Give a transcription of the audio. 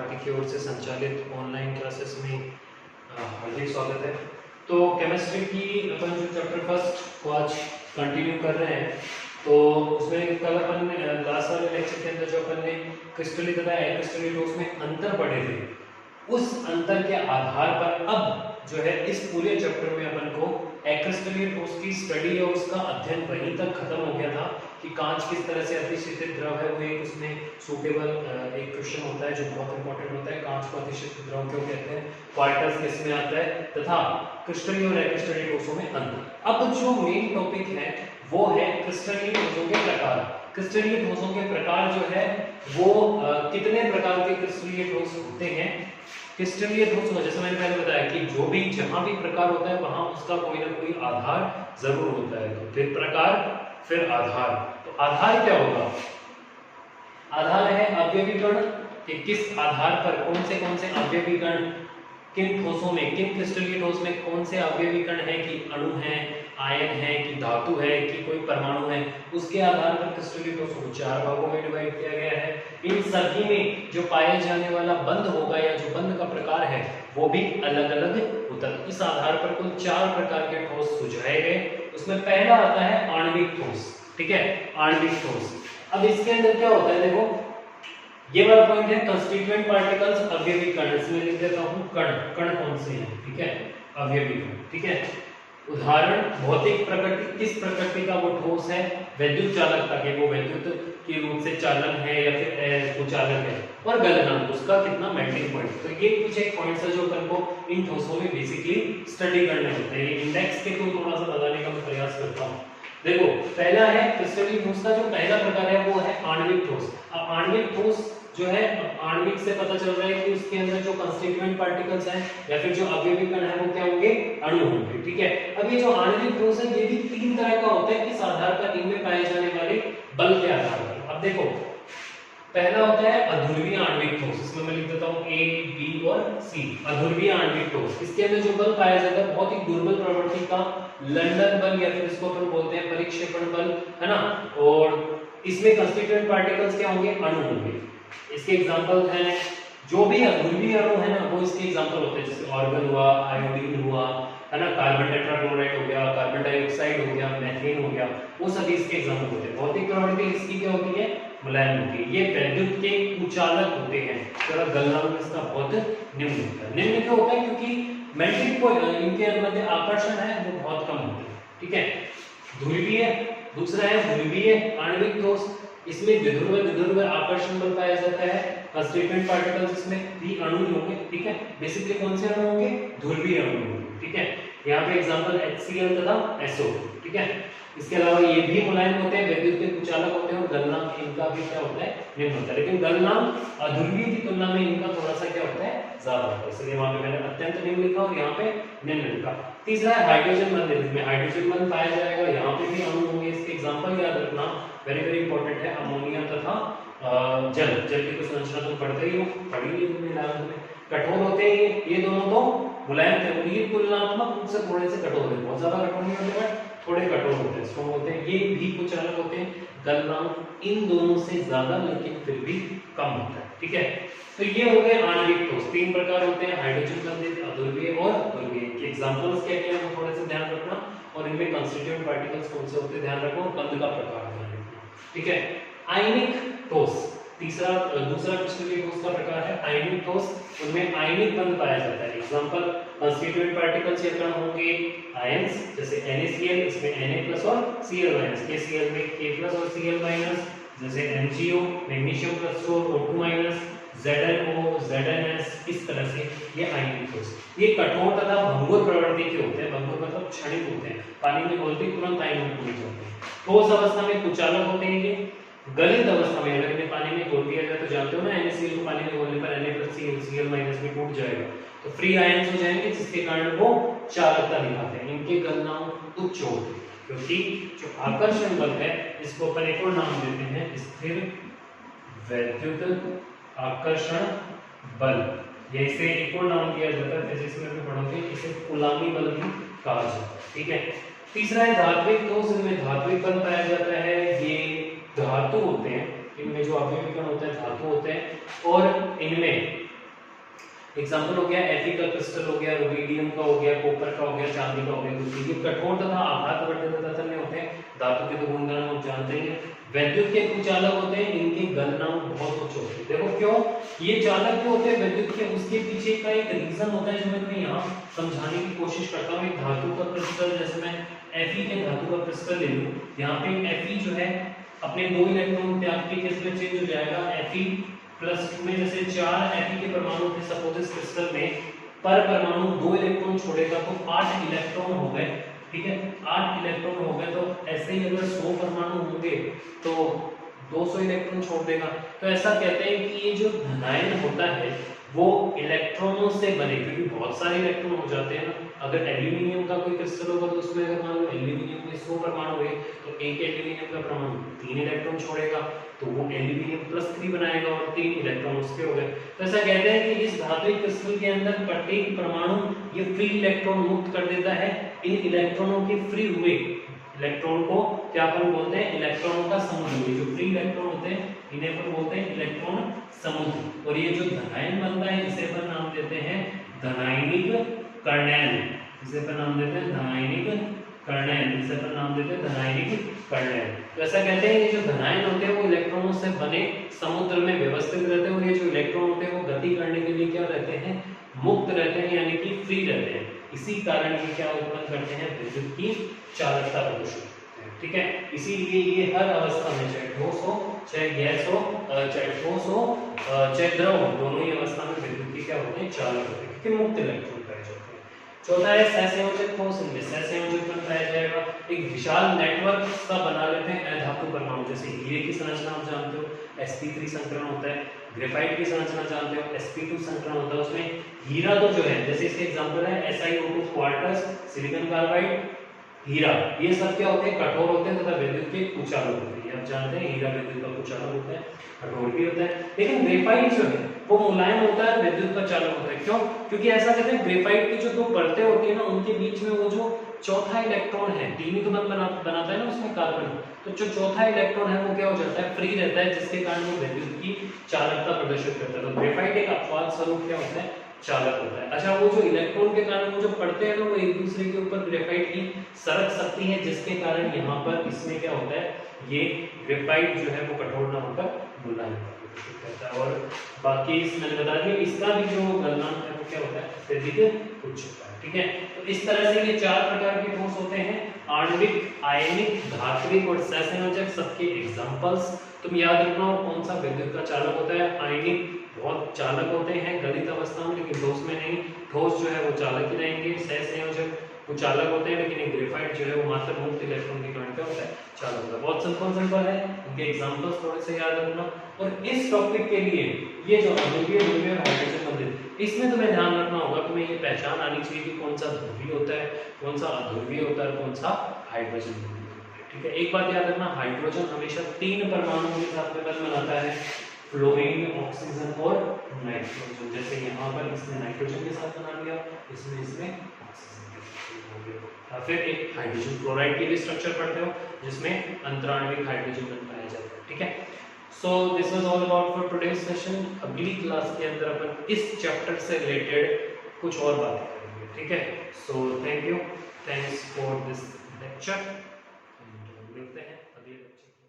भारती की ओर से संचालित ऑनलाइन क्लासेस में हार्दिक स्वागत है। तो केमिस्ट्री की अपन जो चैप्टर फर्स्ट को आज कंटिन्यू कर रहे हैं, तो उसमें कल अपन लास्ट वाले लेक्चर के अंदर जो अपन ने क्रिस्टलीय तथा अक्रिस्टलीय ठोस में अंतर पढ़े थे, उस अंतर के आधार पर अब जो है इस पूरे चैप्टर में अपन को अक्रिस्टलीय ठोस की स्टडी और उसका अध्ययन वहीं तक खत्म हो गया था कि कांच किस तरह से अतिशीतित द्रव है, वो एक उसमें सूटेबल एक क्वेश्चन होता है जो बहुत इंपॉर्टेंट होता है। कांच को अतिशीतित द्रव क्यों कहते हैं, क्वार्टर्स किस में आता है, तथा क्रिस्टलीय और अक्रिस्टलीय ठोसों में अंतर। अब जो मेन टॉपिक है वो है क्रिस्टलीय ठोसों के प्रकार। क्रिस्टलीय ठोसों के प्रकार जो है वो कितने प्रकार के क्रिस्टलीय ठोस होते हैं। क्रिस्टलीय ठोस में जैसे मैंने पहले बताया कि जो भी जहां भी प्रकार होता है वहां उसका कोई ना कोई आधार जरूर होता है। तो फिर प्रकार फिर आधार। तो आधार क्या होगा, आधार है अवयवी कण कि किस आधार पर कौन से अवयवी कण किन ठोसों में, किन क्रिस्टलीय ठोस में कौन से अवयवी कण है कि अणु है, आयन है कि धातु है कि कोई परमाणु है, उसके आधार पर क्रिस्टलीय ठोस को 4 भागों में डिवाइड किया गया है। इन सभी में जो पाए जाने वाला बंध होगा या जो बंध का प्रकार है वो भी अलग अलग होता है। इस आधार पर कुल 4 प्रकार के ठोस सुझाए गए। उसमें पहला आता है आणविक ठोस। ठीक है, आणविक ठोस। अब इसके अंदर क्या होता है, देखो ये वाला पॉइंट है कंस्टिट्यूएंट पार्टिकल्स अवयवी कण। इसमें लिख देता हूं कण, कण कौन से हैं, ठीक है, अवयवी कण। ठीक है, उदाहरण भौतिक प्रकृति, किस प्रकृति का वो ठोस है, वैद्युत चालकता के, वो वैद्युत के रूप से चालन है या फिर कुचालक है, और गलनांक उसका कितना मेल्टिंग पॉइंट। तो ये कुछ एक पॉइंट्स है जो अपन को इन ठोसों में बेसिकली स्टडी करने होते हैं। ये इंडेक्स के थ्रू थोड़ा सा बताने का मैं प्रयास करता हूं। देखो पहला है क्रिस्टलीय ठोस का जो पहला प्रकार है वो है आणविक ठोस। अब आणविक ठोस जो है, आणविक से पता चल रहा है कि उसके अंदर जो कंस्टिट्यूएंट पार्टिकल्स हैं या फिर जो अवयवी कण है वो क्या होंगे, अणु होंगे। ठीक है, अब ये जो आणविक ठोस है ये भी 3 तरह का होता है, किस आधार पर, इनमें पाए जाने वाले बल के आधार पर। अब देखो पहला होता है अध्रुवीय आणविक ठोस। इसमें मैं लिख देता हूं ए, बी और सी। अध्रुवीय आणविक ठोस, इसके अंदर जो बल पाया जाता है बहुत ही दुर्बल प्रवृत्ति का लंदन बल या फिर इसको अपन बोलते हैं परिक्षेपण बल, है ना। और इसमें कंस्टिट्यूएंट पार्टिकल्स क्या होंगे, अणु होंगे। इसके एग्जांपल हैं जो भी अध्रुवीय अणु है ना वो इसके एग्जांपल होते हैं, जैसे ऑर्गन हुआ, आयोडीन हुआ, है ना, कार्बन टेट्राक्लोराइड हो गया, कार्बन डाइऑक्साइड हो गया, मीथेन हो गया, वो सभी इसके एग्जांपल होते हैं। भौतिक प्रवृत्ति इसकी क्या होती है, मुलायम होती है। ये वैद्युत के कुचालक होते हैं, थोड़ा गलनांक इसका बहुत निम्न होता है। निम्न क्यों होता है, क्योंकि मेल्टिंग पॉइंट इनके मध्य आकर्षण है वो बहुत कम होते हैं। ठीक है, ध्रुवीय। दूसरा है ध्रुवीय आणविक ठोस, इसमें विध्रुव आकर्षण बल पाया जाता है। कंस्टिट्यूएंट पार्टिकल्स इसमें भी अणु होंगे। ठीक है, बेसिकली कौन से अणु होंगे, ध्रुवीय अणु होंगे। ठीक है, यहाँ पे एग्जांपल HCl तथा SO। ठीक है, इसके अलावा ये भी मुलायम होते हैं, वैद्युत के कुचालक होते हैं, और गलनांक इनका भी क्या होता है, निम्न होता है। लेकिन गलनांक अध्रुवीय की तुलना में इनका थोड़ा सा क्या होता है, ज्यादा होता है, इसलिए वहां पे मैंने अत्यंत निम्न लिखा और यहाँ पे निम्न लिखा। तीसरा है हाइड्रोजन बंध। इसमें हाइड्रोजन बंध पाया जाएगा, यहाँ पे भी अणु होंगे। इसके एग्जांपल याद रखना, वेरी वेरी इंपॉर्टेंट है, अमोनिया तथा जल। जल की तो संरचना तुम पढ़ते ही हो, पढ़ी ही तुमने इलेवेंथ में। कठोर होते हैं ये दोनों तो मुलायम थे, और ये तुलनात्मक रूप से थोड़े से कठोर है, बहुत ज्यादा कठोर नहीं होते बट थोड़े कठोर होते हैं, स्ट्रॉन्ग होते हैं। ये भी कुछ अलग होते हैं, गलनांक इन दोनों से ज्यादा लेकिन फिर भी कम होता है। ठीक है, तो ये हो गए आणविक ठोस। 3 प्रकार होते हैं, हाइड्रोजन बंधित, अध्रुवीय और ध्रुवीय। के एग्जांपल्स क्या क्या है थोड़े से ध्यान रखना, और इनमें कंस्टिट्यूएंट पार्टिकल्स कौन से होते हैं ध्यान रखो, और बंध का प्रकार ध्यान रखना। ठीक है, आयनिक ठोस दूसरा क्रिस्टलीय ठोस का प्रकार है आयनिक ठोस। उनमें आयनिक बंध पाया जाता है। एग्जांपल कंस्टिट्यूएंट पार्टिकल्स या कण होंगे आयंस, जैसे NaCl, इसमें Na+ और Cl-, KCl में K+ और Cl-, जैसे MgO, magnesium +, O2-, ZnO, ZnS, इस तरह से ये आयनिक ठोस। ये कठोर तथा भंगुर प्रवृत्ति के होते हैं। भंगुर मतलब क्षणिक होते हैं, पानी में घोलते ही तुरंत आयन में टूट जाते हैं। ठोस अवस्था में कुचालक होते हैं ये। गलित अवस्था में अगर इन्हें पानी में घोल दिया जाए तो जानते हो ना, NaCl को पानी में घोलने पर Na+Cl, Cl- में टूट जाएगा, तो फ्री आयंस हो जाएंगे, जिसके कारण वो चालकता दिखाते हैं। इनके गलनांक उच्च होते हैं, क्योंकि जो आकर्षण बल है इसको अपन एक और नाम देते हैं स्थिर वैद्युत आकर्षण बल, या इसे एक और नाम दिया जाता है, फिजिक्स में भी पढ़ोगे, इसे कूलामी बल भी कहा जाता है। ठीक है, तीसरा है धात्विक ठोस। इनमें धात्विक बल पाया जाता है। ये धातु होते हैं, इनमें जो अवयवी कण होते हैं धातु होते हैं, और इनमें एग्जाम्पल हो गया Fe का क्रिस्टल हो गया, रुबिडियम का हो गया, कॉपर का हो गया, चांदी का हो गया। तो ये कठोर तथा आघातवर्धक तत्व में होते हैं। धातु के तो गुणधर्म आप जानते हैं। वैद्युत के कुचालक होते हैं, इनकी गलनांक बहुत उच्च होती है। देखो क्यों ये चालक क्यों होते हैं वैद्युत के, उसके पीछे का एक रीजन होता है जो मैं तुम्हें यहाँ समझाने की कोशिश करता हूँ। एक धातु का क्रिस्टल, जैसे मैं Fe के धातु का क्रिस्टल ले लूँ, यहाँ पे Fe जो है अपने 2 इलेक्ट्रॉन त्याग के किस में चेंज हो जाएगा, Fe+2 में जैसे 4 Fe के परमाणु थे सपोज इस क्रिस्टल में, पर परमाणु 2 इलेक्ट्रॉन छोड़ेगा तो 8 इलेक्ट्रॉन हो गए। ठीक है, 8 इलेक्ट्रॉन हो गए। तो ऐसे ही अगर 100 परमाणु होंगे तो 200 इलेक्ट्रॉन छोड़ देगा। तो ऐसा कहते हैं कि ये जो धनायन होता है वो इलेक्ट्रॉनों से बने, क्योंकि बहुत सारे इलेक्ट्रॉन हो जाते हैं ना। अगर एल्यूमिनियम का कोई क्रिस्टल होगा तो उसमें अगर मान लो एल्यूमिनियम में 100 परमाणु हुए तो एक एल्यूमिनियम का परमाणु 3 इलेक्ट्रॉन छोड़ेगा, तो वो एल्यूमिनियम+3 बनाएगा और 3 इलेक्ट्रॉन उसके हो गए। तो ऐसा कहते हैं कि इस धातुई क्रिस्टल के अंदर प्रत्येक परमाणु ये फ्री इलेक्ट्रॉन मुक्त कर देता है। इन इलेक्ट्रॉनों के फ्री हुए इलेक्ट्रॉन को क्या अपन बोलते हैं, इलेक्ट्रॉनों का समुद्र। जो फ्री इलेक्ट्रॉन होते हैं इन्हें अपन बोलते हैं इलेक्ट्रॉन समुद्र। और ये जो धनायन बनता है इसे अपन नाम देते हैं धनायनिक कर्णैल। इसे अपन नाम देते हैं धनायनिक कर्णैल। इसे अपन नाम देते हैं धनायनिक कर्णैल। तो ऐसा कहते हैं ये जो धनायन होते हैं वो इलेक्ट्रॉनों से बने समुद्र में व्यवस्थित रहते हैं। और ये जो इलेक्ट्रॉन होते हैं वो गति करने के लिए क्या रहते हैं, मुक्त रहते हैं, यानी कि फ्री रहते हैं। इसी कारण ये क्या उत्पन्न करते हैं, विद्युत की चालकता प्रदर्शित करते हैं। ठीक है, इसीलिए ये हर अवस्था में, चाहे ठोस हो चाहे गैस हो, चाहे ठोस हो चाहे द्रव हो, दोनों ही अवस्था में विद्युत की क्या होते हैं, चालक होते हैं, क्योंकि मुक्त इलेक्ट्रॉन पाए जाते हैं। चौथा है सहसंयोजक ठोस। इनमें सहसंयोजक बन पाया जाएगा। एक विशाल नेटवर्क सा बना लेते हैं अधातु परमाणु। जैसे हीरे की संरचना आप जानते हो, sp3 संकरण होता है। ग्रेफाइट की संरचना जानते हो, sp2 संकरण होता है। उसमें हीरा तो जो है, जैसे इसके एग्जांपल है SiO2 क्वार्टज, सिलिकॉन कार्बाइड, हीरा, ये सब क्या होते हैं, कठोर होते हैं तथा विद्युत के कुचालक होते हैं। आप जानते हैं हीरा विद्युत का कुचालक होता है, कठोर भी होता है। लेकिन ग्रेफाइट जो है वो मुलायम होता है, विद्युत का चालक होता है। क्यों? क्योंकि ऐसा कहते हैं ग्रेफाइट की जो 2 परतें होती है ना, उनके बीच में वो जो चौथा इलेक्ट्रॉन है, तीन ही तो बनाता है ना उसमें कार्बन, तो जो चौथा इलेक्ट्रॉन है वो क्या हो जाता है, फ्री रहता है, जिसके कारण वो विद्युत की चालकता प्रदर्शित करता है। तो ग्रेफाइट एक अपवाद स्वरूप क्या होता है, चालक होता है। अच्छा, वो जो इलेक्ट्रॉन के कारण वो जो पड़ते हैं ना, वो एक दूसरे के ऊपर ग्रेफाइट की सरक सकती है, जिसके कारण यहाँ पर इसमें क्या होता है, ये ग्रेफाइट जो है वो कठोर ना होकर मुलायम रहता है। और बाकी मैंने बता दिया, इसका भी जो गलनांक है वो क्या होता है, अत्यधिक उच्च होता है। ठीक है, तो इस तरह से ये 4 प्रकार के ठोस होते हैं, आणविक, आयनिक, धात्विक और सहसंयोजक। सबके एग्जांपल्स तुम याद रखना। और कौन सा विद्युत का चालक होता है, आयनिक बहुत चालक होते हैं गलित अवस्था में, लेकिन ठोस में नहीं। ठोस जो है वो चालक ही रहेंगे। सहसंयोजक वो चालक होते हैं, लेकिन एक ग्रेफाइट जो है वो मात्र मुक्त इलेक्ट्रॉन के कारण क्या होता है, चालक होता है। बहुत सिंपल है, उनके एग्जांपल्स थोड़े से याद रखना। और इस टॉपिक के लिए ये जो ध्रुवीय ध्रुवीय और हाइड्रोजन बंधन, इसमें तुम्हें ध्यान रखना होगा, तुम्हें ये पहचान आनी चाहिए कि कौन सा ध्रुवीय होता है, कौन सा अध्रुवीय होता है, कौन सा हाइड्रोजन होता है। ठीक है, एक बात याद रखना, हाइड्रोजन हमेशा 3 परमाणुओं के साथ में बंध बनाता है, फ्लोरीन, ऑक्सीजन और नाइट्रोजन। जैसे यहाँ पर इसने नाइट्रोजन के साथ बना लिया, इसमें ऑक्सीजन के साथ हो गया। फिर एक हाइड्रोजन क्लोराइड की भी स्ट्रक्चर पढ़ते हो, जिसमें अंतराण्विक हाइड्रोजन बन पाया जाता है। ठीक है, so this was all about for today's session. अगली क्लास के अंदर अपन इस चैप्टर से रिलेटेड कुछ और बातें करेंगे। ठीक है, so thank you, thanks for this lecture. मिलते हैं अगले लेक्चर।